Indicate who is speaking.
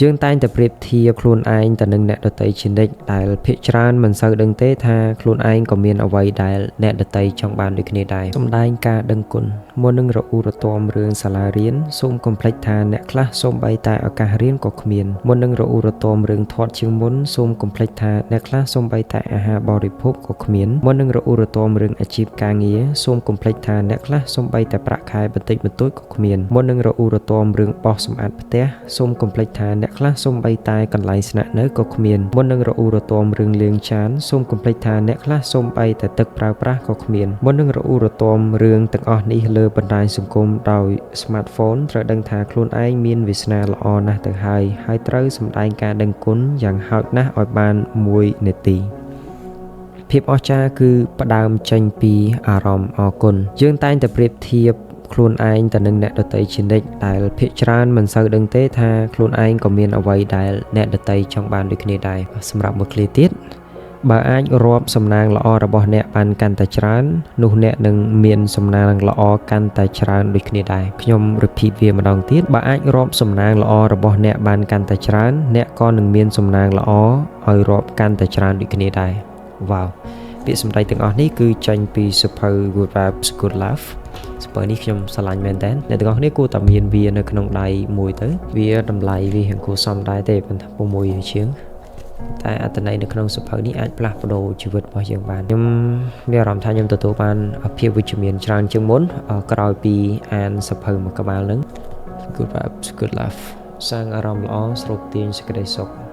Speaker 1: យើងតែងតែប្រៀបធៀបខ្លួនឯងទៅនឹងអ្នកដទៃជានិច្ចដែលភាគច្រើនមិនសូវដឹងទេថាខ្លួនឯងក៏មានអ្វីដែលអ្នកដទៃចង់បានដូចគ្នាដែរសម្ដែងការដឹងគុណមុននឹងរអ៊ូរទាំរឿងសាលារៀនសូមកុំភ្លេចថាអ្នកខ្លះសូម្បីតែឱកាសរៀនក៏គ្មានមុននឹងរអ៊ូរទាំរឿងធាត់ជាងមុនសូមកុំភ្លេចថាអ្នកខ្លះសូម្បីតែអាហារបរិភោគក៏គ្មានមុននឹងរអ៊ូរទាំរឿងអាជីពការងារសូមកុំភ្លេចថាអ្នកខ្លះសូម្បីតែប្រាក់ខែបន្តិចបន្តួចក៏គ្មានមុននឹងរអ៊ូរទាំរឿងបោសសម្អាតផ្ទះសូមកុំភ្លេចថាអ្នកខ្លះសូម្បីតែកន្លែងស្នាក់នៅក៏គ្មានមុននឹងរអ៊ូរទាំរឿងលាងចានសូមកុំភ្លេចថាអ្នកខ្លះសូម្បីតែទឹកប្រើប្រាស់ក៏គ្មានមុននឹងរអ៊ូរទាំរឿងទាំងអស់នេះលើបណ្ដាញសង្គមដោយ smartphone ត្រូវដឹងថាខ្លួនឯងមានវាសនាល្អណាស់ទៅហើយត្រូវសម្ដែងការដឹងគុណយ៉ាងហោចណាស់ឲ្យបាន1នាទីភាពអស្ចារ្យគឺផ្ដើមចេញពីអារម្មណ៍អរគុណយើងតែងតែប្រៀបធៀបខ្លួនឯងទៅនឹងអ្នកដទៃជានិច្ចដែលភាគច្រើនមិនសូវដឹងទេថាខ្លួនឯងក៏មានអ្វីដែលអ្នកដទៃចង់បានដូចគ្នាដែរសម្រាប់មួយឃ្លាទៀតបើអាចរាប់សំណាងល្អរបស់អ្នកបានកាន់តែច្រើននោះអ្នកនឹងមានសំណាងល្អកាន់តែច្រើនដូចគ្នាដែរខ្ញុំ repeat វាម្ដងទៀតបើអាចរាប់សំណាងល្អរបស់អ្នកបានកាន់តែច្រើនអ្នកក៏នឹងមានសំណាងល្អឲ្យរាប់កាន់តែច្រើនដូចគ្នាដែរវ៉ាវពាក្យសម្ដីទាំងអស់នេះគឺចេញពីសៀវភៅ Good Vibes Good Life សៀវភៅនេះខ្ញុំស្រឡាញ់មែនតើអ្នកទាំងអស់គ្នាគួរតែមានវានៅក្នុងដៃមួយទៅវាតម្លៃវារៀងគួរសមដែរទេប៉ុន្តែ6ជាងតែអត្ថន័យនៅក្នុងសៀវភៅនេះអាចផ្លាស់ប្ដូរជីវិតរបស់យើងបានខ្ញុំមានអារម្មណ៍ថាខ្ញុំទទួលបានភាពវិជ្ជមានច្រើនជាងមុនក្រោយពីអានសៀវភៅមួយក្បាលហ្នឹង Good Vibes Good Life សាងអារម្មណ៍ល្អស្រូបទាញសេចក្តីសុខ